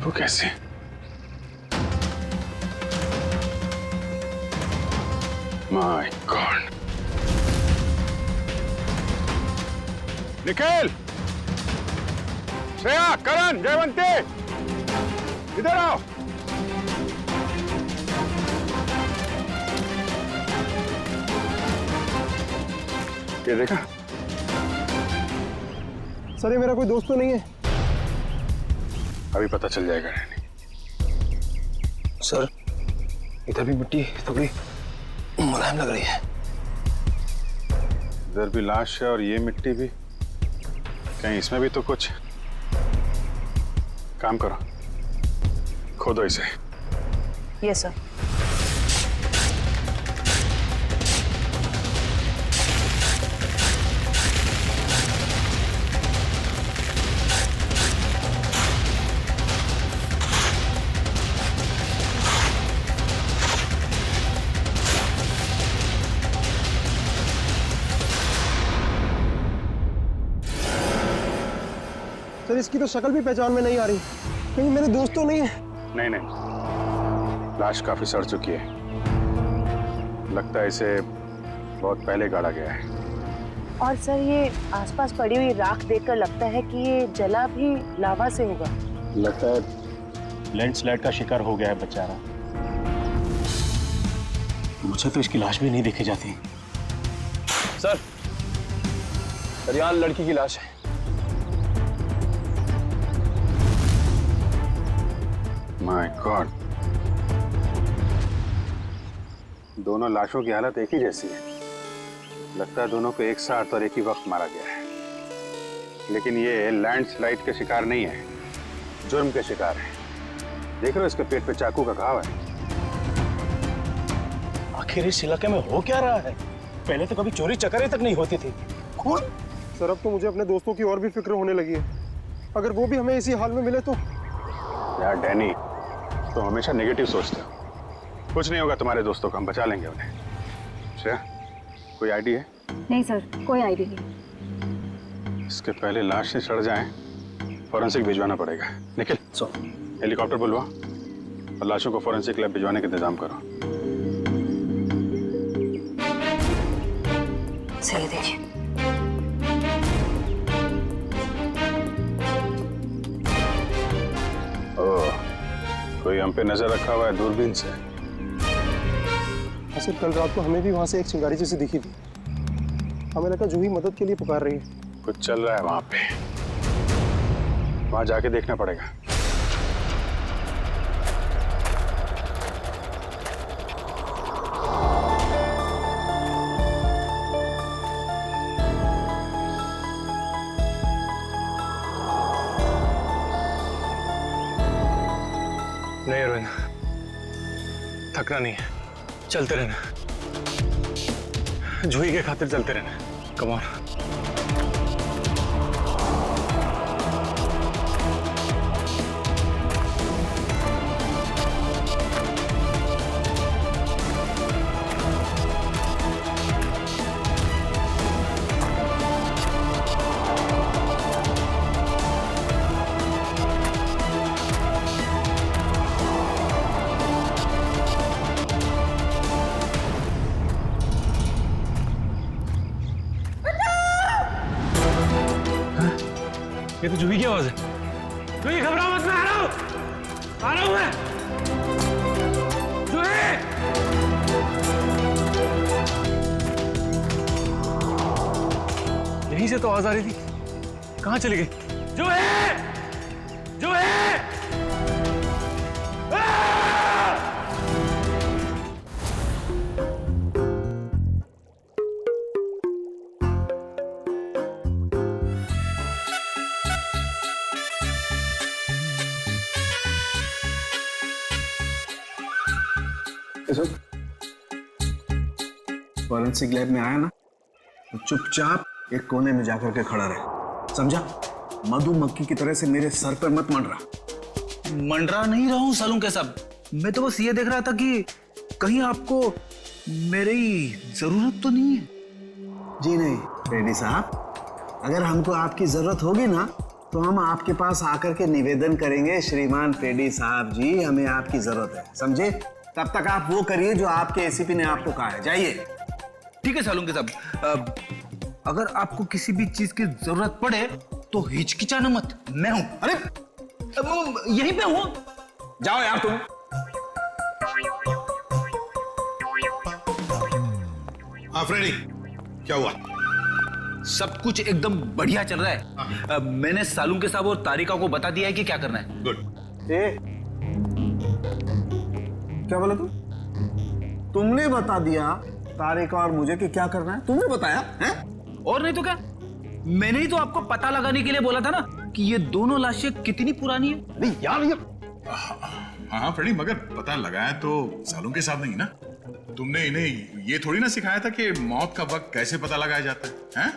वो कैसे? My god. Nikhil, Shreya, Karan, Jayawanti, इधर आओ। ये देखा? सर ये मेरा कोई दोस्त तो नहीं है। अभी पता चल जाएगा। सर इधर भी मिट्टी थोड़ी मुलायम लग रही है। इधर भी लाश है और ये मिट्टी भी। कहीं इसमें भी तो कुछ। काम करो, खोदो इसे। Yes sir. सर इसकी तो शक्ल भी पहचान में नहीं आ रही। कहीं मेरे दोस्त तो नहीं है? नहीं नहीं, लाश काफी सड़ चुकी है। लगता है इसे बहुत पहले गाड़ा गया है। और सर ये आसपास पड़ी हुई राख देखकर लगता है कि ये जला भी लावा से होगा। लगता है लैंडस्लाइड का शिकार हो गया है बेचारा। मुझे तो इसकी लाश भी नहीं देखी जाती। सर यहाँ लड़की की लाश है। माय गॉड, दोनों लाशों की हालत एक ही जैसी है। लगता है दोनों को एक साथ और एक ही वक्त मारा गया है। लेकिन ये लैंडस्लाइड के शिकार नहीं है, जुर्म के शिकार है। देख रहे हो इसके पेट पे चाकू का घाव है। आखिर इस इलाके में हो क्या रहा है? पहले तो कभी चोरी चकारी तक नहीं होती थी। खून? सर अब तो मुझे अपने दोस्तों की और भी फिक्र होने लगी है। अगर वो भी हमें इसी हाल में मिले तो। यार डैनी, तो हमेशा नेगेटिव सोचते हो। कुछ नहीं होगा तुम्हारे दोस्तों को, हम बचा लेंगे उन्हें। श्रेया, कोई आईडी है? नहीं सर, कोई आईडी नहीं। इसके पहले लाश से सड़ जाए, फॉरेंसिक भिजवाना पड़ेगा। निखिल, हेलीकॉप्टर बुलवा और लाशों को फॉरेंसिक लैब भिजवाने का इंतजाम करो। सही देखिए। ओह, कोई हम पे नजर रखा हुआ है दूरबीन से। सर कल रात को हमें भी वहां से एक चिंगारी जैसी दिखी थी। हमें लगा जूही मदद के लिए पुकार रही है। कुछ चल रहा है वहां पे, वहां जाके देखना पड़ेगा। नहीं अरविंद, थकना नहीं है, चलते रहना। जूही के खातिर चलते रहना। Come on. ये तो जूही की आवाज है। जूही घबराओ मत, मैं आ रहा हूं मैं। जूही! यहीं से तो आवाज आ रही थी, कहां चली गई? जूही! जूही! फॉरेंसिक लैब में आया ना तो चुपचाप एक कोने में जाकर के खड़ा रहे, समझा? मधुमक्खी की तरह से मेरे सर पर मत मंडरा। मंडरा नहीं रहा हूं सालू के सब। मैं तो बस ये देख रहा था कि कहीं आपको मेरी जरूरत तो नहीं है। जी नहीं रेड्डी साहब, अगर हमको आपकी जरूरत होगी ना तो हम आपके पास आकर के निवेदन करेंगे, श्रीमान पेडी साहब जी, हमें आपकी जरूरत है, समझे? तब तक आप वो करिए जो आपके एसीपी ने आपको कहा है, जाइए। ठीक है सालुंके साहब, अगर आपको किसी भी चीज की जरूरत पड़े तो हिचकिचाना मत, मैं हूं। अरे यहीं पे हूं, जाओ यार तुम। हाँ फ्रेडी, क्या हुआ? सब कुछ एकदम बढ़िया चल रहा है। मैंने सालुंके साहब और तारिका को बता दिया है कि क्या करना है। गुड। ए, क्या बोला तुमने बता दिया तारिका और मुझे कि क्या करना है? तुमने बताया है? और नहीं तो क्या, मैंने ही तो आपको पता लगाने के लिए बोला था ना कि ये दोनों लाशें कितनी पुरानी है। नहीं यार, ये हाँ फ्रेडी, मगर पता लगाया तो सालों के साथ नहीं ना। तुमने इन्हें ये थोड़ी ना सिखाया था कि मौत का वक्त कैसे पता लगाया जाता है, हैं?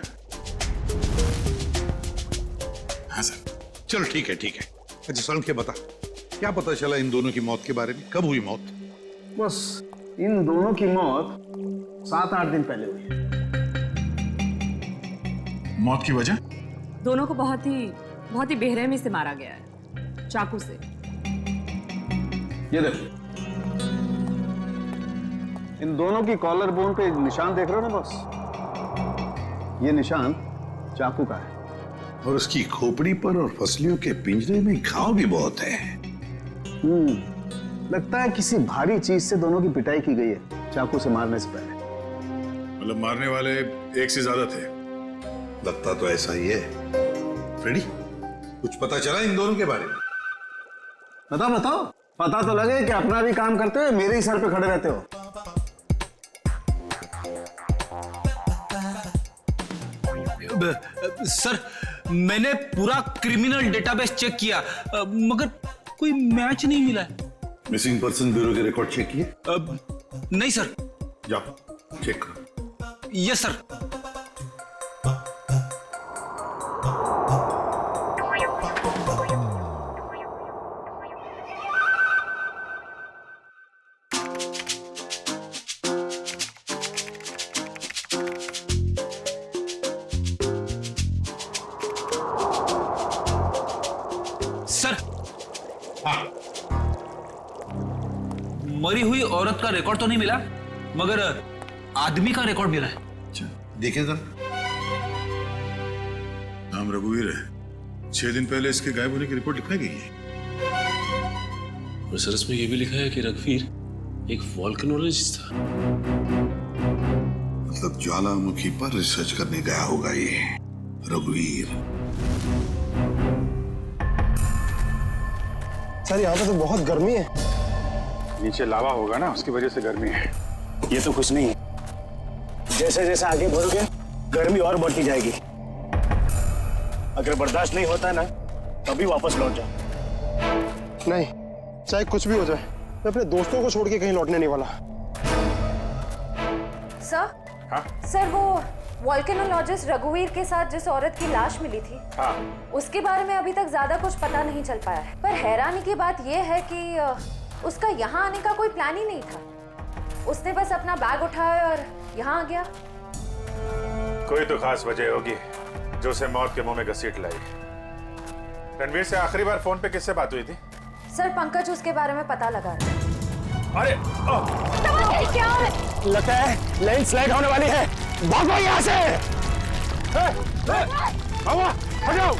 हाँ सर, चलो ठीक है ठीक है। अच्छा सालों के बता, क्या पता चला इन दोनों की मौत के बारे में? कब हुई मौत? बस इन दोनों की मौत 7-8 दिन पहले हुई। मौत की वजह? दोनों को बहुत ही बेरहमी से मारा गया है, चाकू से। ये देखो, इन दोनों की कॉलर बोन पे निशान देख रहे हो ना बस, ये निशान चाकू का है। और उसकी खोपड़ी पर और फसलियों के पिंजरे में घाव भी बहुत है। लगता है किसी भारी चीज से दोनों की पिटाई की गई है चाकू से मारने से पहले। मतलब मारने वाले एक से ज्यादा थे? लगता तो ऐसा ही है। फ्रेडी, कुछ पता चला इन दोनों के बारे में? बताओ, पता तो लगे कि अपना भी काम करते हो, मेरे ही सर पे खड़े रहते हो। सर, मैंने पूरा क्रिमिनल डेटाबेस चेक किया, मगर कोई मैच नहीं मिला है। मिसिंग पर्सन ब्यूरो के रिकॉर्ड चेक किए? नहीं सर। जाओ चेक करो। Yes sir. सर, हाँ, मरी हुई औरत का रिकॉर्ड तो नहीं मिला, मगर आदमी का रिकॉर्ड मिला है। अच्छा देखिए सर, नाम रघुवीर है। 6 दिन पहले इसके गायब होने की रिपोर्ट लिखाई गई है। और सर इसमें यह भी लिखा है कि रघुवीर एक वोल्केनोलॉजिस्ट था। मतलब ज्वालामुखी पर रिसर्च करने गया होगा ये रघुवीर। सर यहाँ पे तो बहुत गर्मी है। नीचे लावा होगा ना, उसकी वजह से गर्मी है। ये तो कुछ नहीं है, जैसे जैसे आगे बढ़ोगे गर्मी और बढ़ती जाएगी। अगर बर्दाश्त नहीं होता है ना, तभी वापस लौट जाओ। नहीं, चाहे कुछ भी हो जाए, मैं अपने दोस्तों को छोड़ के कहीं लौटने नहीं वाला। सर? हाँ? सर, वो वोल्केनोलॉजिस्ट रघुवीर के साथ जिस औरत की लाश मिली थी, हाँ। उसके बारे में अभी तक ज्यादा कुछ पता नहीं चल पाया है। पर हैरानी की बात यह है कि उसका यहाँ आने का कोई प्लान ही नहीं था। उसने बस अपना बैग उठाया और यहाँ आ गया। कोई तो खास वजह होगी जो उसे मौत के मुंह में घसीट लाई। रणवीर से आखिरी बार फोन पे किससे बात हुई थी? सर, पंकज उसके बारे में पता लगा रहा है। अरे क्या है? लगता है लैंडस्लाइड होने वाली है। भागो यहाँ से। हटाओ।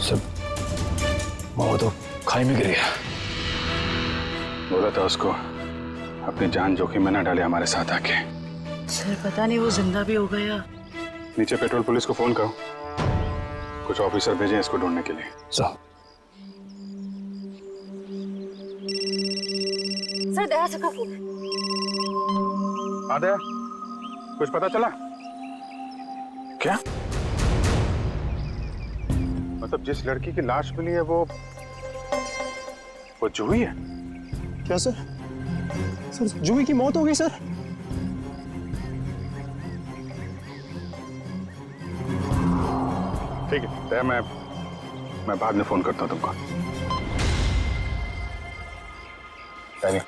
सब वो तो खाई में गिर गया। बोला था उसको अपनी जान जोखिम में न डाले हमारे साथ आके। सर पता नहीं वो जिंदा भी हो गया। नीचे पेट्रोल पुलिस को फोन करो, कुछ ऑफिसर भेजें इसको ढूंढने के लिए। सर दया से का फोन। हाँ दया, कुछ पता चला क्या? मतलब जिस लड़की की लाश मिली है वो जूही है? क्या सर? सर, जूही की मौत हो गई सर। ठीक है दया, मैं बाद में फोन करता हूँ तुमको। डैनी,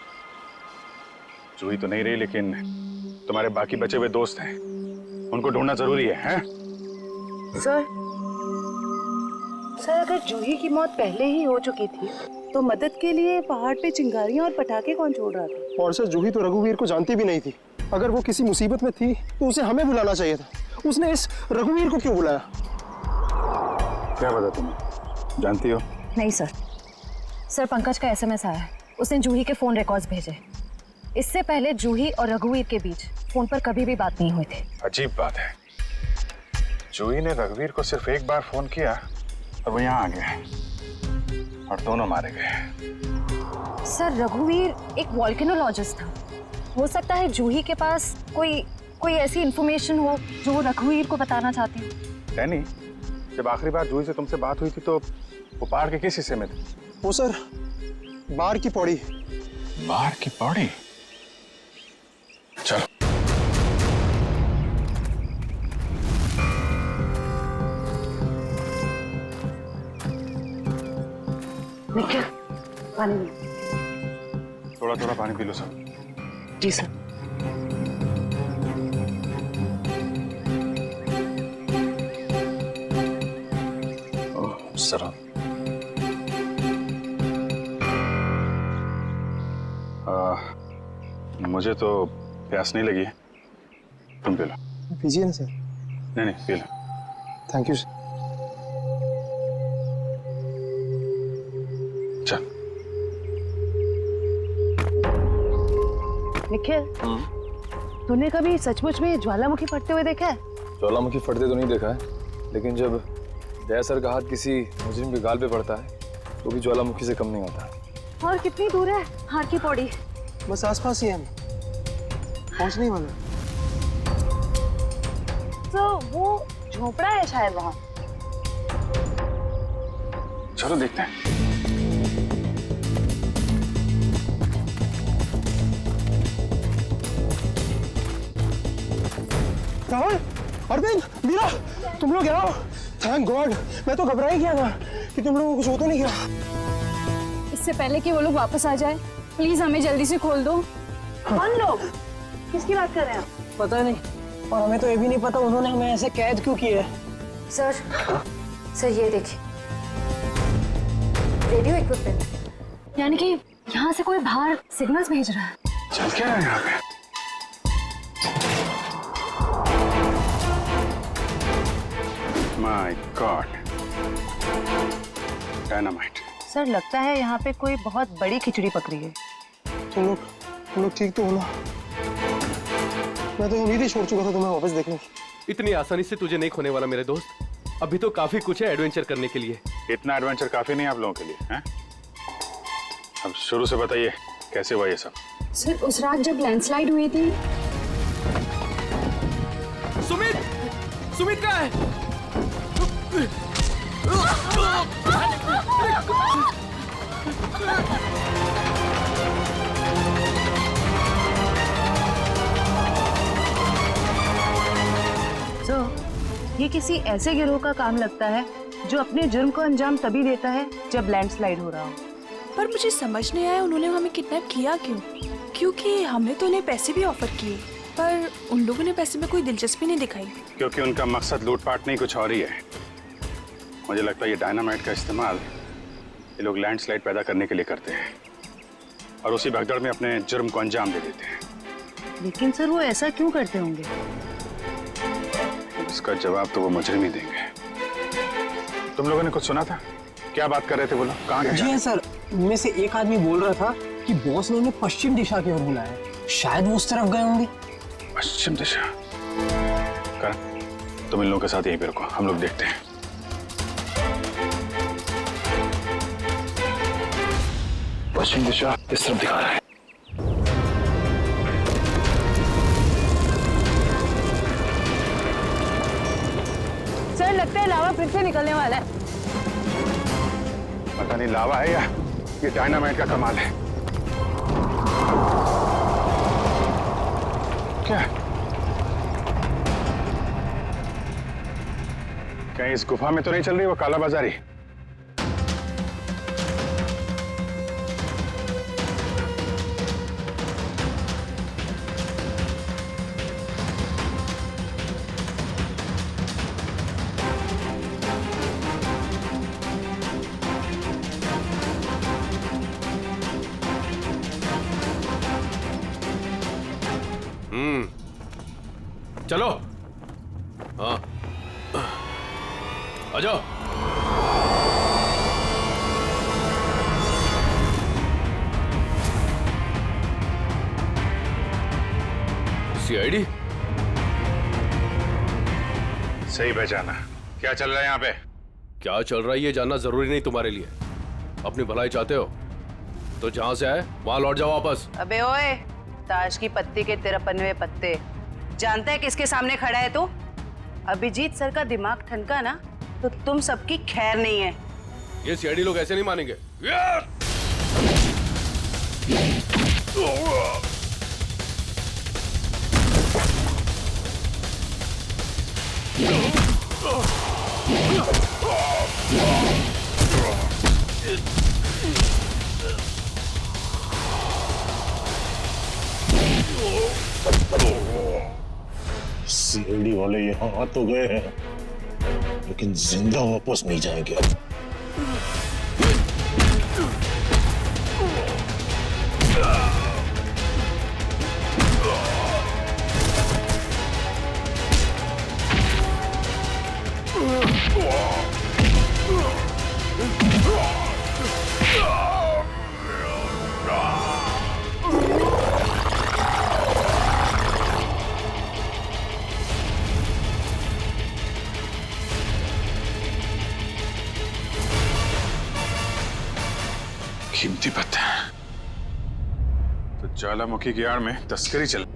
जूही तो नहीं रही, लेकिन तुम्हारे बाकी बचे हुए दोस्त हैं, उनको ढूंढना जरूरी है, हैं? सर अगर जूही की मौत पहले ही हो चुकी थी तो मदद के लिए पहाड़ पे चिंगारियां और पटाखे कौन छोड़ रहा था? और सर जूही तो रघुवीर को जानती भी नहीं थी। अगर वो किसी मुसीबत में थी तो उसे हमें बुलाना चाहिए था। उसने इस रघुवीर को क्यों बुलाया? क्या पता तुम्हें, जानती हो? नहीं सर पंकज का एसएमएस आया है। उसने जूही के फोन रिकॉर्ड्स भेजे। इससे पहले जूही और रघुवीर के बीच फोन पर कभी भी बात नहीं हुई थी। अजीब बात है, जूही ने रघुवीर को सिर्फ एक बार फोन किया और वो यहाँ आ गया और दोनों मारे गए। सर रघुवीर एक वॉल्केनोलॉजिस्ट था। हो सकता है जूही के पास कोई ऐसी इंफॉर्मेशन हो जो वो रघुवीर को बताना चाहती हो। डैनी, जब आखिरी बार जूही से तुमसे बात हुई थी तो वो पहाड़ के किस हिस्से में थे? वो सर बाहर की पौड़ी। बाहर की पौड़ी? चलो। निखिल, पानी लो। थोड़ा पानी पी लो सब। जी सर। सर मुझे तो प्यास नहीं लगी है, तुम पी लो। पीजिए ना सर। नहीं P low. Thank you sir. चल। निखिल, तूने कभी सचमुच में ज्वालामुखी फटते हुए देखा है? ज्वालामुखी फटते तो नहीं देखा है, लेकिन जब दया सर का हाथ किसी मुजरिम के गाल पे पड़ता है तो भी ज्वालामुखी से कम नहीं होता। और कितनी दूर है हार की पौड़ी? बस आसपास ही है, पहुंचने ही वाला। तो वो झोपड़ा है शायद वहाँ। चलो देखते हैं। राहुल, अरविंद, मीरा, तुम लोग यहाँ हो? थैंक गॉड, मैं तो घबरा ही गया था कि तुम लोगों को कुछ हो तो नहीं गया। इससे पहले कि वो लोग वापस आ जाए, प्लीज हमें जल्दी से खोल दो। कौन लोग? किसकी बात कर रहे हैं आप? पता नहीं, और हमें तो ये भी नहीं पता उन्होंने हमें ऐसे कैद क्यों किया है। सर ये देखिए, रेडियो इक्विपमेंट। यानी कि यहाँ से कोई बाहर सिग्नल्स भेज रहा है। चल क्या है यहाँ पे? My God, dynamite. सर लगता है यहाँ पे कोई बहुत बड़ी खिचड़ी पक रही है। तुम लोग ठीक तो हो ना? मैं तो उम्मीद ही छोड़ चुका था तुम्हें वापस देखने की। इतनी आसानी से तुझे नहीं खोने वाला मेरे दोस्त। अभी तो काफी कुछ है एडवेंचर करने के लिए। इतना एडवेंचर काफी नहीं आप लोगों के लिए, हैं? अब शुरू से बताइए कैसे हुआ ये सब? सर उस रात जब लैंडस्लाइड हुई थी। सुमित कहाँ है? ये किसी ऐसे गिरोह का काम लगता है जो अपने जुर्म को अंजाम तभी देता है जब लैंडस्लाइड हो रहा हो। पर मुझे समझ नहीं आया उन्होंने हमें किडनैप किया क्यों? क्योंकि हमने तो उन्हें पैसे भी ऑफर किए, पर उन लोगों ने पैसे में कोई दिलचस्पी नहीं दिखाई। क्योंकि उनका मकसद लूटपाट नहीं, कुछ और ही है। मुझे लगता है ये डायनामाइट का इस्तेमाल ये लोग लैंडस्लाइड पैदा करने के लिए करते हैं और उसी भगदड़ में अपने जुर्म को अंजाम दे देते हैं। लेकिन सर वो ऐसा क्यों करते होंगे? इसका जवाब तो वो मुजरिम ही देंगे। तुम लोगों ने कुछ सुना था? क्या बात कर रहे थे वो लोग? कहाँ गए? जी हाँ सर, उनमें से एक आदमी बोल रहा था कि बॉस ने उन्हें पश्चिम दिशा की ओर बुलाया। शायद वो उस तरफ गए होंगे। पश्चिम दिशा? करण, तुम इन लोगों के साथ यहीं पे रुको, हम लोग देखते हैं। पश्चिम दिशा इस तरफ दिखा रहा है। सर लगता है लावा फिर से निकलने वाला है। पता नहीं लावा है या ये डायनामाइट का कमाल है। क्या कहीं कहीं इस गुफा में तो नहीं चल रही वो काला बाजारी? चलो। हाँ, आ जाओ। सीआईडी? सही पहचाना। क्या चल रहा है यहाँ पे? क्या चल रहा है ये जानना जरूरी नहीं तुम्हारे लिए। अपनी भलाई चाहते हो तो जहां से आए वहां लौट जाओ वापस। अबे ओए, ताश की पत्ती के 53वें पत्ते। जानता है किसके सामने खड़ा है तू? अभिजीत सर का दिमाग ठनका ना तो तुम सबकी खैर नहीं है। ये सीआईडी लोग ऐसे नहीं मानेंगे। सीआईडी वाले यहाँ आ तो गए हैं, लेकिन जिंदा वापस नहीं जाएंगे। कीमती पत्ते तो ज्वालामुखी की आड़ में तस्करी चल।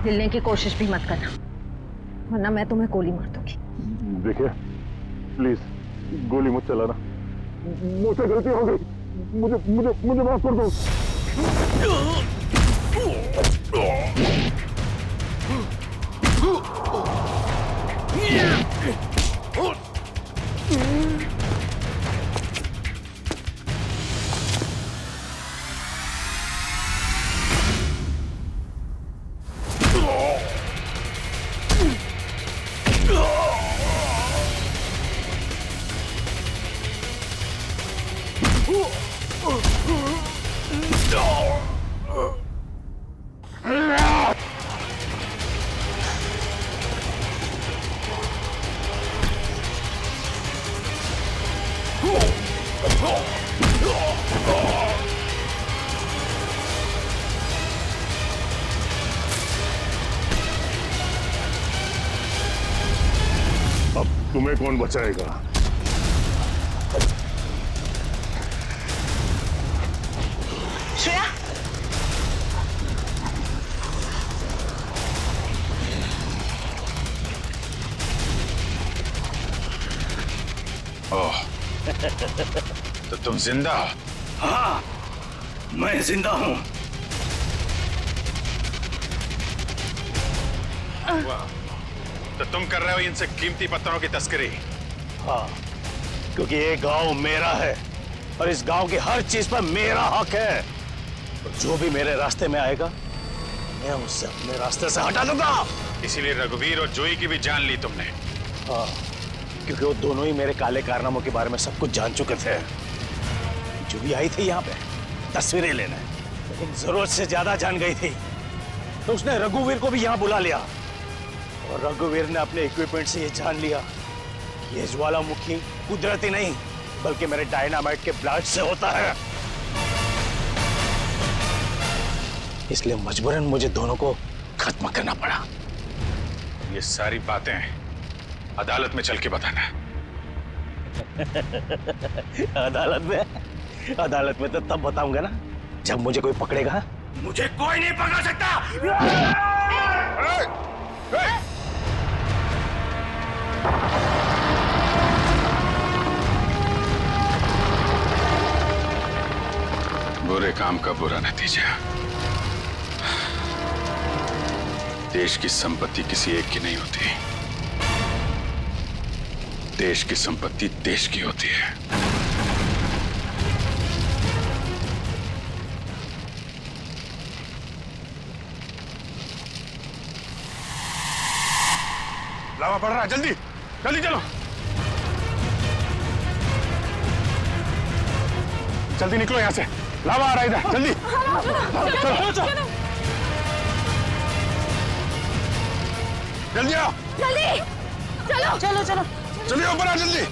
हिलने की कोशिश भी मत करना, वरना मैं तुम्हें गोली मार दूंगी। देखिए प्लीज गोली मत चलाना, मुझसे गलती हो गई, मुझे मुझे मुझे माफ कर दो। अब तुम्हें कौन बचाएगा? श्रेया, ओह, तो तुम जिंदा हो? हाँ, मैं जिंदा हूं। तो तुम कर रहे हो इनसे कीमती पत्थरों की तस्करी? हाँ, क्योंकि ये गांव मेरा है और इस गांव की हर चीज पर मेरा हक है। और जो भी मेरे रास्ते में आएगा मैं उससे अपने रास्ते से हटा दूंगा। इसीलिए रघुवीर और जूही की भी जान ली तुमने? हाँ, क्योंकि वो दोनों ही मेरे काले कारनामों के बारे में सब कुछ जान चुके थे। जूही आई थी यहाँ पे तस्वीरें लेने, लेकिन जरूरत से ज्यादा जान गई थी, तो उसने रघुवीर को भी यहाँ बुला लिया। और रघुवीर ने अपने इक्विपमेंट से ये जान लिया कि ये ज्वालामुखी कुदरती नहीं बल्कि मेरे डायनामाइट के ब्लड से होता है। इसलिए मजबूरन मुझे दोनों को खत्म करना पड़ा। ये सारी बातें अदालत में चल के बताना। अदालत में तो तब बताऊंगा ना जब मुझे कोई पकड़ेगा। मुझे कोई नहीं पकड़ सकता। बुरे काम का बुरा नतीजा। देश की संपत्ति किसी एक की नहीं होती, देश की संपत्ति देश की होती है। लावा पड़ रहा है, जल्दी जल्दी चलो, जल्दी निकलो यहां से। लावा आ रहा है इधर, जल्दी चलो चलो जल्दी आओ, जल्दी चलो चलो चलो जल्दी ऊपर आ, जल्दी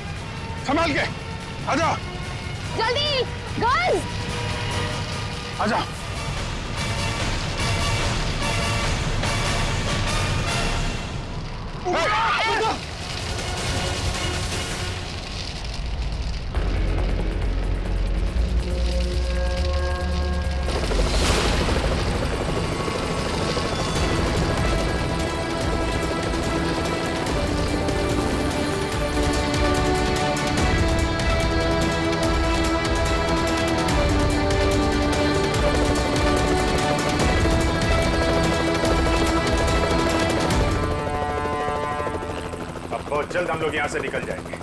संभाल के आ जाओ, जल्दी गर्ल्स आ जाओ। बहुत जल्द हम लोग यहां से निकल जाएंगे।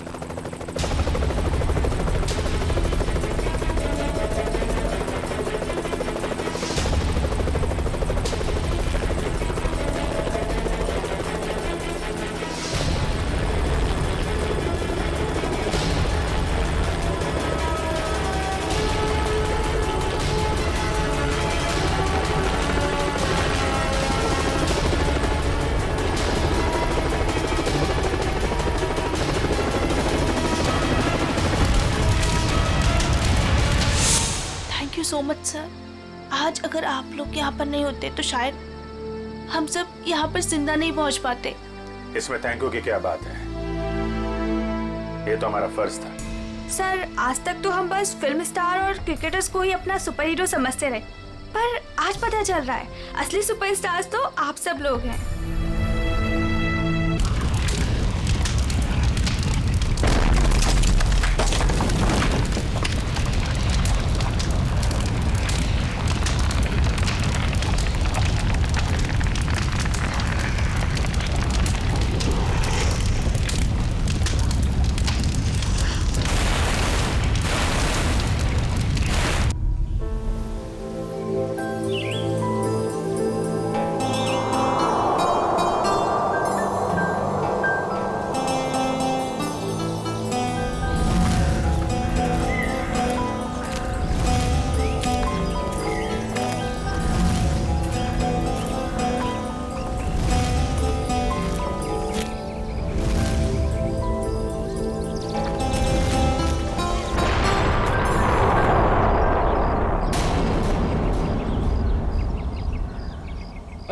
So much sir. आज अगर आप लोग यहाँ पर नहीं होते तो शायद हम सब यहाँ पर जिंदा नहीं पहुँच पाते। इसमें थैंक यू की क्या बात है, ये तो हमारा फर्ज था। सर आज तक तो हम बस फिल्म स्टार और क्रिकेटर्स को ही अपना सुपर हीरो समझते रहे, पर आज पता चल रहा है असली सुपरस्टार्स तो आप सब लोग हैं।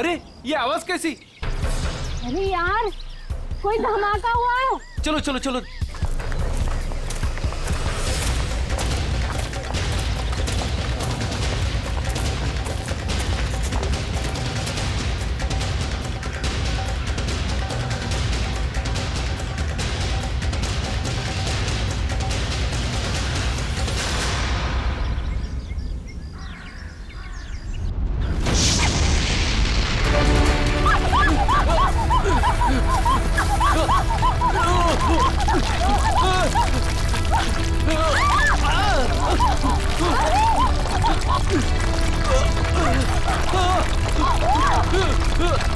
अरे ये आवाज कैसी? अरे यार कोई धमाका हुआ है। चलो चलो चलो।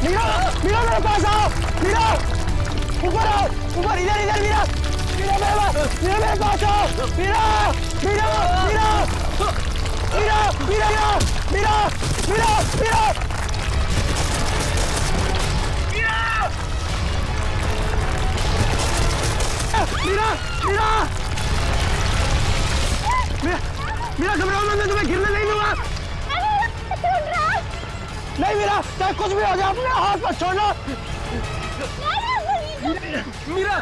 मीरा मीरा मेरे पास आओ, मीरा ऊपर आओ, ऊपर इधर इधर मीरा मीरा मेरे पास आओ, मीरा मीरा मीरा मीरा मीरा मीरा मीरा मीरा मीरा मीरा कुछ भी हो जाए अपने हाथ मत छोड़ना। मीरा,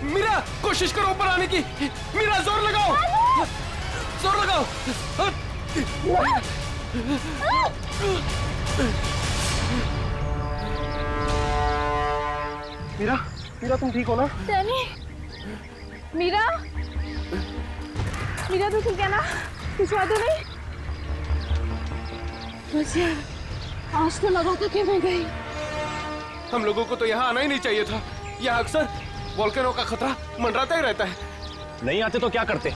मीरा कोशिश करो ऊपर आने की। मीरा जोर लगाओ, जोर लगाओ। मीरा, मीरा तुम ठीक हो ना? डैनी, मीरा, मीरा तो ठीक है ना? कुछ बात तो नहीं? बस यार, आज तो लगा था कि मैं गई। हम लोगों को तो यहाँ आना ही नहीं चाहिए था। यहाँ अक्सर वोल्केनो का खतरा मंडराता ही रहता है। नहीं आते तो क्या करते?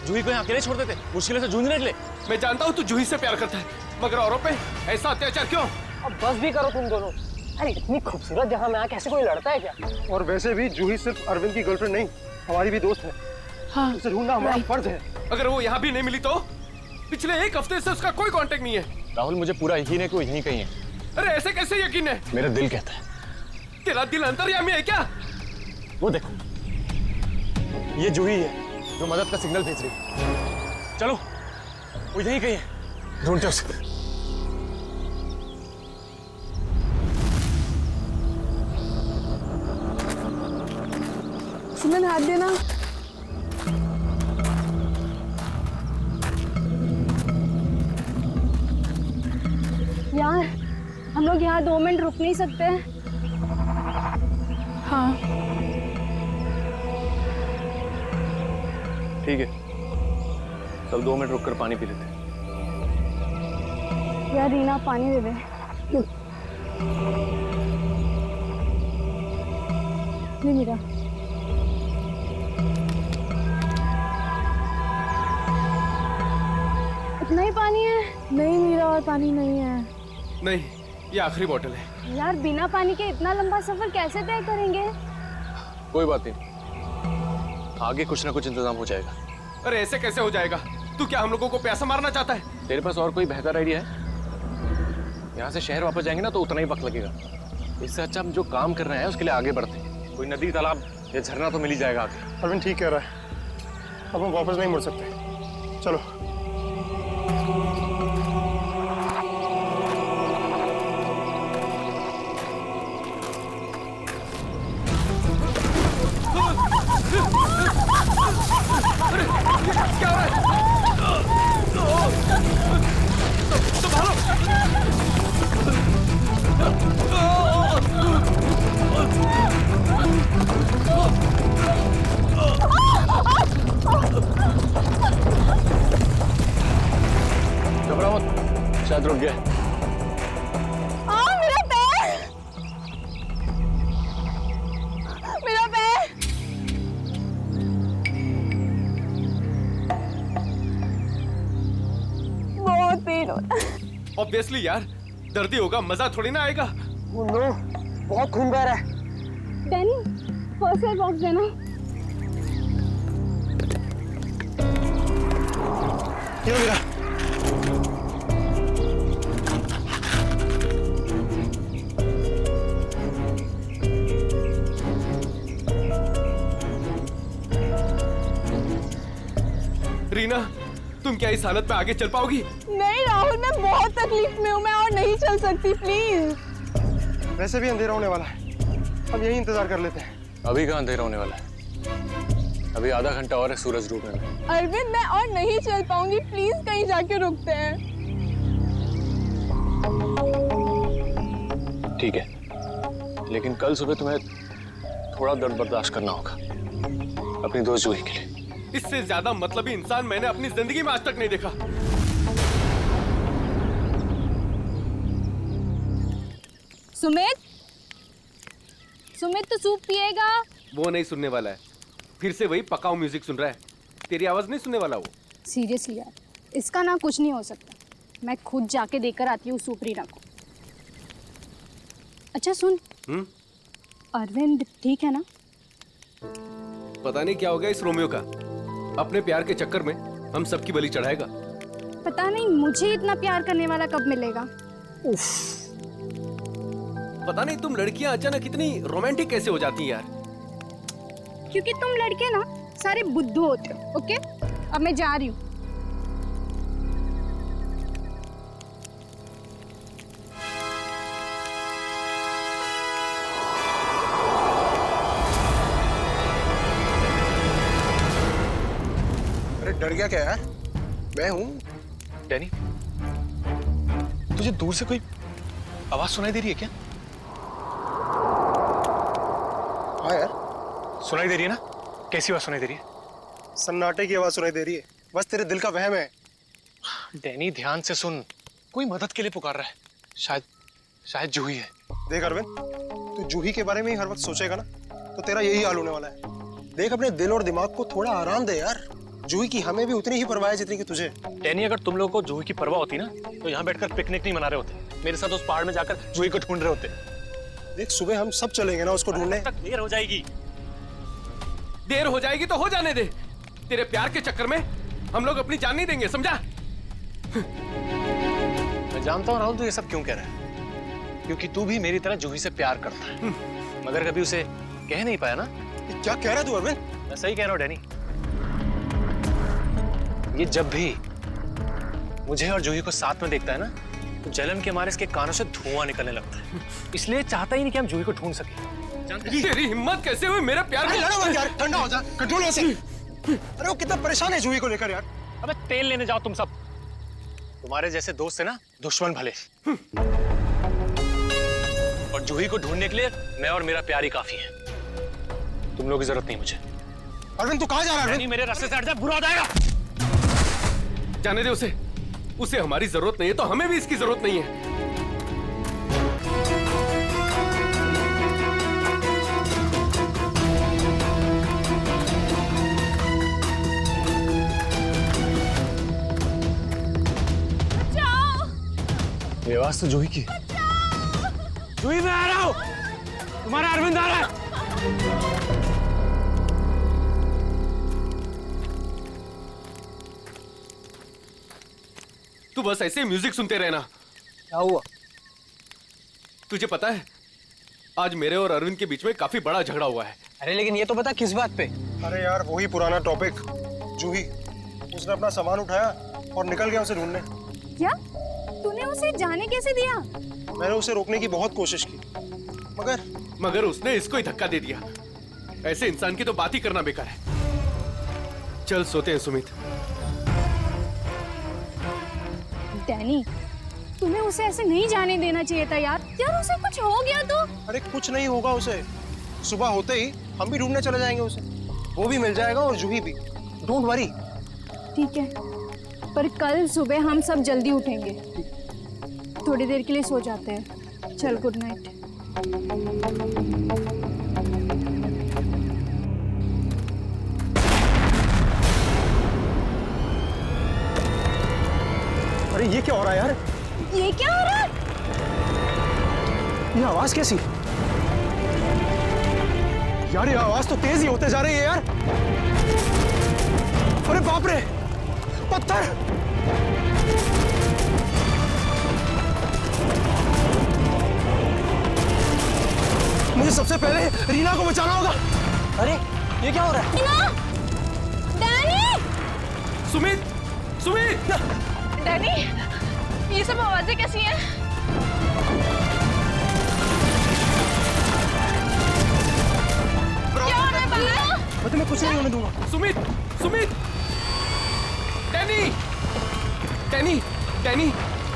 जूही को यहाँ अकेले छोड़ देते, मुश्किल से जूझने निकले। मैं जानता हूँ तू जूही से प्यार करता है, मगर औरों पे ऐसा अत्याचार क्यों? अब बस भी करो तुम दोनों। अरे इतनी खूबसूरत जगह में आके ऐसे कोई लड़ता है क्या? और वैसे भी जूही सिर्फ अरविंद की गर्लफ्रेंड नहीं, हमारी भी दोस्त है। हाँ, उसे ढूंढना हमारा फर्ज है। अगर वो यहाँ भी नहीं मिली तो? पिछले एक हफ्ते से उसका कोई कांटेक्ट नहीं है। राहुल, मुझे पूरा यकीन है कि वो यहीं कहीं है। अरे ऐसे कैसे यकीन है? मेरा दिल कहता है। तेरा दिल अंतर्यामी है क्या? वो देखो, ये जूही है जो मदद का सिग्नल भेज रही है। चलो, वो यहीं कहीं है, ढूंढते उसे। सुमन हाथ देना। यार, हम लोग यहाँ 2 मिनट रुक नहीं सकते? हाँ। ठीक है, चल 2 मिनट रुक कर पानी पी लेते। यार रीना, पानी दे दे। नहीं मीरा। इतना ही पानी है? नहीं मीरा, और पानी नहीं है। नहीं, ये आखिरी बोतल है। यार बिना पानी के इतना लंबा सफर कैसे तय करेंगे? कोई बात नहीं, आगे कुछ ना कुछ इंतजाम हो जाएगा। अरे ऐसे कैसे हो जाएगा? तू क्या हम लोगों को प्यासा मारना चाहता है? तेरे पास और कोई बेहतर आइडिया है? यहाँ से शहर वापस जाएंगे ना तो उतना ही वक्त लगेगा। इससे अच्छा हम जो काम कर रहे हैं उसके लिए आगे बढ़ते हैं। कोई नदी, तालाब या झरना तो मिल ही जाएगा आगे। अरविंद ठीक कह रहा है, अब हम वापस नहीं मुड़ सकते। चलो। क्या हो रहा है? घबराओ मत, शायद रुक गया। मेरा पैर, मेरा पैर। बहुत पेन हो रहा है। ऑब्वियसली यार, दर्द ही होगा, मजा थोड़ी ना आएगा। नो, बहुत खून बह रहा है। डैनी, फर्स्ट एड बॉक्स देना। ये मेरा। रीना, तुम क्या इस हालत में आगे चल पाओगी? नहीं राहुल, मैं बहुत तकलीफ में हूँ, मैं और नहीं चल सकती, प्लीज। वैसे भी अंधेरा होने वाला है, अब यही इंतजार कर लेते हैं। अभी कहाँ अंधेरा होने वाला है? अभी आधा घंटा और है सूरज डूबने में। अरविंद, मैं और नहीं चल पाऊंगी, प्लीज कहीं जाके रुकते हैं। ठीक है, लेकिन कल सुबह तुम्हें थोड़ा दर्द बर्दाश्त करना होगा अपनी दोस्त जूही के लिए। इससे ज्यादा मतलबी इंसान मैंने अपनी जिंदगी में आज तक नहीं देखा। सुमित, सुमित तो सूप पिएगा? वो नहीं सुनने वाला है, फिर से वही पकाऊ म्यूजिक सुन रहा है। तेरी आवाज नहीं सुनने वाला वो। सीरियसली यार, इसका ना कुछ नहीं हो सकता। मैं खुद जाके देकर आती हूँ सूप रीना को। अच्छा सुन, अरविंद ठीक है ना? पता नहीं क्या हो गया इस रोमियो का, अपने प्यार के चक्कर में हम सबकी बलि चढ़ाएगा। पता नहीं मुझे इतना प्यार करने वाला कब मिलेगा। उफ। पता नहीं तुम लड़कियां अचानक इतनी रोमांटिक कैसे हो जाती हैं यार। क्योंकि तुम लड़के ना सारे बुद्धू होते हो। ओके, अब मैं जा रही हूँ। डर गया क्या यार? मैं हूं। डैनी, तुझे दूर से कोई आवाज सुनाई दे रही है क्या? हाँ यार, सुनाई दे रही है ना? कैसी आवाज सुनाई दे रही है? सन्नाटे की आवाज सुनाई दे रही है। बस तेरे दिल का वहम है। डैनी ध्यान से सुन, कोई मदद के लिए पुकार रहा है। शायद जूही है। देख अरविंद, तू जूही के बारे में ही हर वक्त सोचेगा ना तो तेरा यही हाल होने वाला है। देख अपने दिल और दिमाग को थोड़ा आराम दे यार। जूही की हमें भी उतनी ही परवाह है जितनी की तुझे। डैनी, अगर तुम लोगों को जूही की परवाह होती ना तो यहाँ बैठकर पिकनिक नहीं मना रहे होते, मेरे साथ उस पहाड़ में जाकर जूही को ढूंढ रहे होते। देख सुबह हम सब चलेंगे ना उसको ढूंढने। तक देर हो जाएगी। देर हो जाएगी तो हो जाने दे। तेरे प्यार के चक्कर में हम लोग अपनी जान नहीं देंगे, समझा? मैं जानता हूँ राहुल तू ये सब क्यों कह रहा है, क्योंकि तू भी मेरी तरह जूही से प्यार करता है, मगर कभी उसे कह नहीं पाया ना। क्या कह रहा है तू अरविंद? मैं सही कह रहा हूँ डैनी। ये जब भी मुझे और जूही को साथ में देखता है ना तो जलन के मारे इसके कानों से धुआं निकलने लगता है, इसलिए चाहता ही नहीं कि हम जूही को ढूंढ सके। तेरी हिम्मत कैसे हुई मेरे प्यार में? लड़ो मत यार, ठंडा हो जा, कंट्रोल से। अरे वो कितना परेशान है जूही को लेकर यार। अबे तेल लेने जाओ तुम सब, तुम्हारे जैसे दोस्त है ना दुश्मन भले। और जूही को ढूंढने के लिए मैं और मेरा प्यार ही काफी है, तुम लोगों की जरूरत नहीं मुझे। अरविंद तू कहाँ जा रहा है? मेरे रास्ते से हट जा, बुरा हो जाएगा। जाने दे उसे हमारी जरूरत नहीं है तो हमें भी इसकी जरूरत नहीं है। ये आवाज तो जूही की। जूही मैं आ रहा हूं, तुम्हारा अरविंद आ रहा है। तू बस ऐसे म्यूजिक सुनते रहना। क्या हुआ? तुझे पता है आज मेरे और अरविंद के बीच में काफी बड़ा झगड़ा हुआ है। अरे लेकिन ये तो बता किस बात पे? अरे यार वही पुराना टॉपिक। जूही, उसने अपना सामान उठाया और निकल गया उसे ढूंढने। क्या? तूने उसे जाने कैसे दिया? मैंने उसे रोकने की बहुत कोशिश की मगर उसने इसको ही धक्का दे दिया। ऐसे इंसान की तो बात ही करना बेकार है। चल सोते हैं सुमित। डैनी, तुम्हें उसे ऐसे नहीं जाने देना चाहिए था यार। यार उसे कुछ हो गया तो? अरे कुछ नहीं होगा उसे। सुबह होते ही हम भी ढूंढने चले जाएंगे उसे। वो भी मिल जाएगा और जूही भी। Don't worry. ठीक है, पर कल सुबह हम सब जल्दी उठेंगे। थोड़ी देर के लिए सो जाते हैं। चल गुड नाइट। अरे ये क्या हो रहा है यार? ये क्या हो रहा है? ये आवाज कैसी? यार ये आवाज तो तेज ही होते जा रही है यार। अरे बाप रे, पत्थर! मुझे सबसे पहले रीना को बचाना होगा। अरे ये क्या हो रहा है? रीना! डैनी! सुमित! डैनी, ये सब आवाजें कैसी हैं? क्या हो रहा है बाहर? मैं तुम्हें कुछ नहीं होने दूंगा। सुमित! डैनी,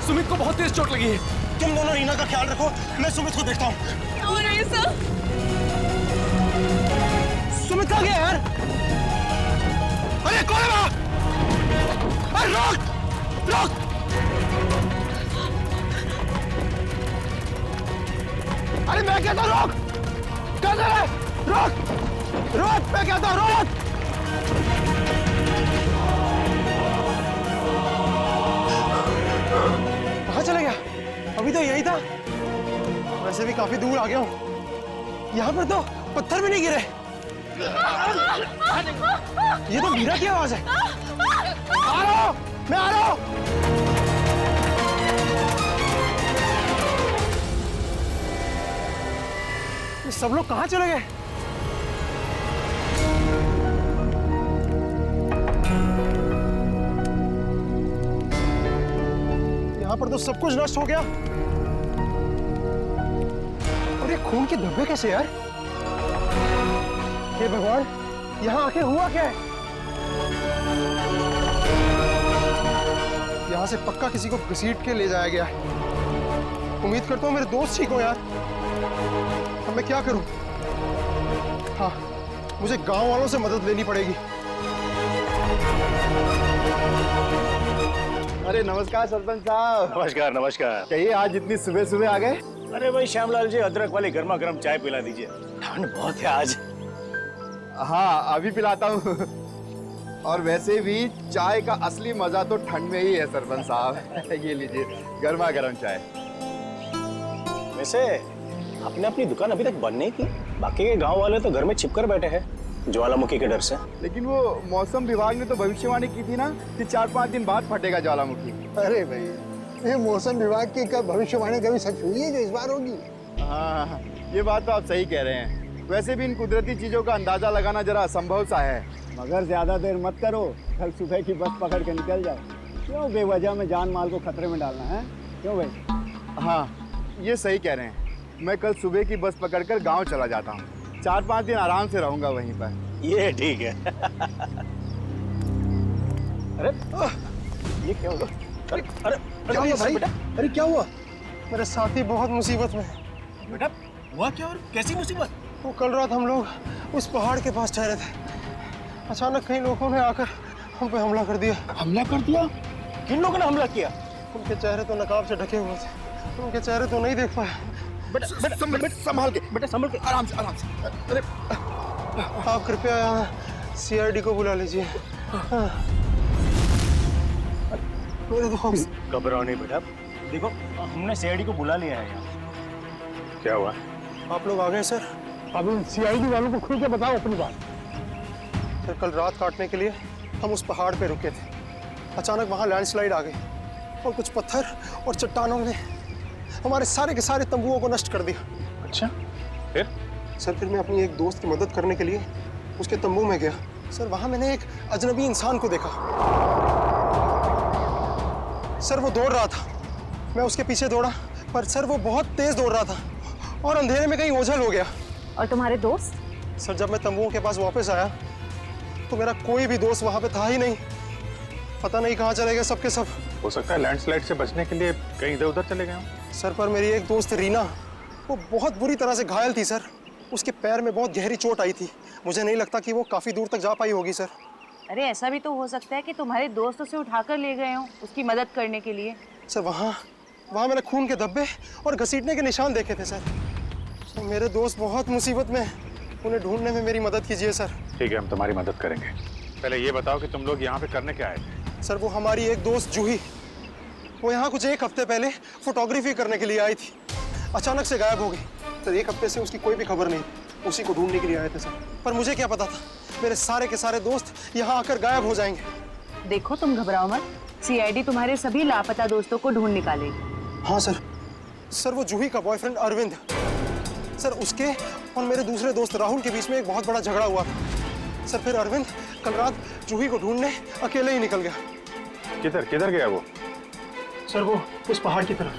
सुमित को बहुत तेज चोट लगी है। तुम दोनों रीना का ख्याल रखो, मैं सुमित को देखता हूँ। क्या हो रहा है सब? सुमित कहाँ गया यार? अरे कौन है वहाँ? अरे रोक! अरे मैं कहता हूँ रोक! कहाँ है? रोक! मैं कहता हूँ रोक! कहाँ चले गया? अभी तो यही था। वैसे भी काफी दूर आ गया हूँ। यहाँ पर तो पत्थर भी नहीं गिरे। ये तो मीरा की आवाज है। आ रहा हूँ, मैं आ रहा हूँ। ये सब लोग कहाँ चले गए? यहाँ पर तो सब कुछ नष्ट हो गया। और ये खून के धब्बे कैसे यार? हे भगवान, यहाँ आके हुआ क्या है? यहाँ से पक्का किसी को घसीट के ले जाया गया है। उम्मीद करता हूँ मेरे दोस्त ठीक हो यार। अब मैं क्या करूँ? हाँ, मुझे गांव वालों से मदद लेनी पड़ेगी। अरे नमस्कार सरपंच साहब। नमस्कार नमस्कार। कहिए, आज इतनी सुबह सुबह आ गए? अरे भाई श्यामलाल जी, अदरक वाली गर्मा गर्म चाय पिला दीजिए, ठंड बहुत है आज। हाँ, अभी पिलाता हूँ। और वैसे भी चाय का असली मजा तो ठंड में ही है सरपंच साहब। ये लीजिए गर्मा गर्म चाय। वैसे आपने अपनी दुकान अभी तक बंद नहीं की? बाकी के गांव वाले तो घर में छिपकर बैठे हैं ज्वालामुखी के डर से। लेकिन वो मौसम विभाग ने तो भविष्यवाणी की थी ना कि 4-5 दिन बाद फटेगा ज्वालामुखी। अरे भाई, ये मौसम विभाग की कब भविष्यवाणी कभी सच हुई है जो इस बार होगी? हाँ, ये बात तो आप सही कह रहे हैं। वैसे भी इन कुदरती चीजों का अंदाजा लगाना जरा असंभव सा है। मगर ज्यादा देर मत करो, कल सुबह की बस पकड़ के निकल जाओ। क्यों बेवजह में जान माल को खतरे में डालना है? क्यों भाई? हाँ, ये सही कह रहे हैं। मैं कल सुबह की बस पकड़कर गांव चला जाता हूँ। 4-5 दिन आराम से रहूंगा वहीं पर। ये ठीक है। अरे ये क्या हुआ? अरे क्या हुआ भाई? अरे क्या हुआ? मेरे साथी बहुत मुसीबत में। बेटा हुआ क्या और कैसी मुसीबत? वो कल रात हम लोग उस पहाड़ के पास ठहरे थे। अचानक कई लोगों ने आकर हम पे हमला कर दिया। हमला कर दिया? किन लोगों ने हमला किया? उनके चेहरे तो नकाब से ढके हुए थे, उनके चेहरे तो नहीं देख पाए। बेटा संभाल के, बेटा संभल के, आराम से आराम से। अरे आप कृपया यहाँ CID को बुला लीजिए। मेरे दोस्त। घबराओ नहीं बेटा, देखो हमने CID को बुला लिया है यहाँ। क्या हुआ? आप लोग आ गए सर? अब इन CID वालों को खुल के बताओ अपनी बात। सर, कल रात काटने के लिए हम उस पहाड़ पे रुके थे। अचानक वहाँ लैंडस्लाइड आ गई और कुछ पत्थर और चट्टानों ने हमारे सारे के सारे तंबुओं को नष्ट कर दिया। अच्छा, फिर? सर, फिर मैं अपनी एक दोस्त की मदद करने के लिए उसके तंबू में गया। सर, वहाँ मैंने एक अजनबी इंसान को देखा। सर, वो दौड़ रहा था। मैं उसके पीछे दौड़ा, पर सर वो बहुत तेज दौड़ रहा था और अंधेरे में कहीं ओझल हो गया। और तुम्हारे दोस्त? सर, जब मैं तंबुओं के पास वापस आया तो मेरा कोई भी दोस्त वहाँ पे था ही नहीं। पता नहीं कहाँ चले गए सबके सब। हो सकता है लैंडस्लाइड से बचने के लिए कहीं इधर उधर चले गए हों। सर, पर मेरी एक दोस्त रीना, वो बहुत बुरी तरह से घायल थी सर। उसके पैर में बहुत गहरी चोट आई थी। मुझे नहीं लगता कि वो काफी दूर तक जा पाई होगी सर। अरे ऐसा भी तो हो सकता है कि तुम्हारे दोस्त उसे उठाकर ले गए हों उसकी मदद करने के लिए। सर, वहाँ मैंने खून के धब्बे और घसीटने के निशान देखे थे सर। मेरे दोस्त बहुत मुसीबत में, उन्हें ढूंढने में मेरी मदद कीजिए सर। ठीक है, हम तुम्हारी मदद करेंगे। पहले ये बताओ कि तुम लोग यहाँ पे करने क्या आए थे? सर, वो हमारी एक दोस्त जूही, वो यहाँ कुछ 1 हफ्ते पहले फोटोग्राफी करने के लिए आई थी। अचानक से गायब हो गई। सर, 1 हफ्ते से उसकी कोई भी खबर नहीं। उसी को ढूंढने के लिए आए थे सर। पर मुझे क्या पता था मेरे सारे के सारे दोस्त यहाँ आकर गायब हो जाएंगे। देखो, तुम घबराओ मत, CID तुम्हारे सभी लापता दोस्तों को ढूंढ निकालेगी। हाँ सर। सर, वो जूही का बॉयफ्रेंड अरविंद, सर उसके और मेरे दूसरे दोस्त राहुल के बीच में एक बहुत बड़ा झगड़ा हुआ था। सर, फिर अरविंद कल रात जूही को ढूंढने अकेले ही निकल गया। किधर गया वो? सर, वो उस पहाड़ की तरफ।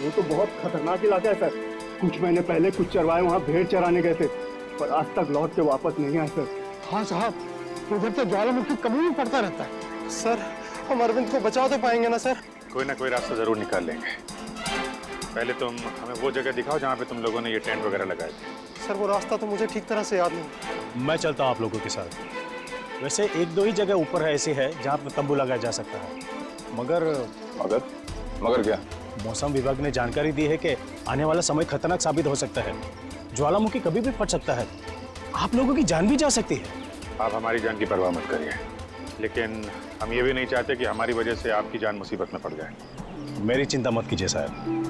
वो तो बहुत खतरनाक इलाका है सर। कुछ महीने पहले कुछ चरवाए वहाँ भेड़ चराने गए थे, पर आज तक लौट के वापस नहीं आए सर। हाँ साहब, उधर से ज्वालामुखी कभी भी पड़ता रहता है। सर, हम अरविंद को बचा तो पाएंगे ना सर? कोई ना कोई रास्ता जरूर निकाल लेंगे। पहले तुम हमें वो जगह दिखाओ जहाँ पे तुम लोगों ने ये टेंट वगैरह लगाए थे। सर, वो रास्ता तो मुझे ठीक तरह से याद नहीं। मैं चलता हूँ आप लोगों के साथ। वैसे 1-2 ही जगह ऊपर है ऐसी है जहाँ पर तंबू लगाया जा सकता है। मगर क्या? मौसम विभाग ने जानकारी दी है कि आने वाला समय खतरनाक साबित हो सकता है। ज्वालामुखी कभी भी फट सकता है, आप लोगों की जान भी जा सकती है। आप हमारी जान की परवाह मत करिए, लेकिन हम ये भी नहीं चाहते कि हमारी वजह से आपकी जान मुसीबत में पड़ जाए। मेरी चिंता मत कीजिए साहब,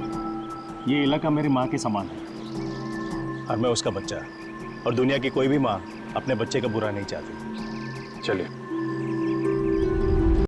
ये इलाका मेरी माँ के समान है और मैं उसका बच्चा, और दुनिया की कोई भी माँ अपने बच्चे का बुरा नहीं चाहती। चलिए।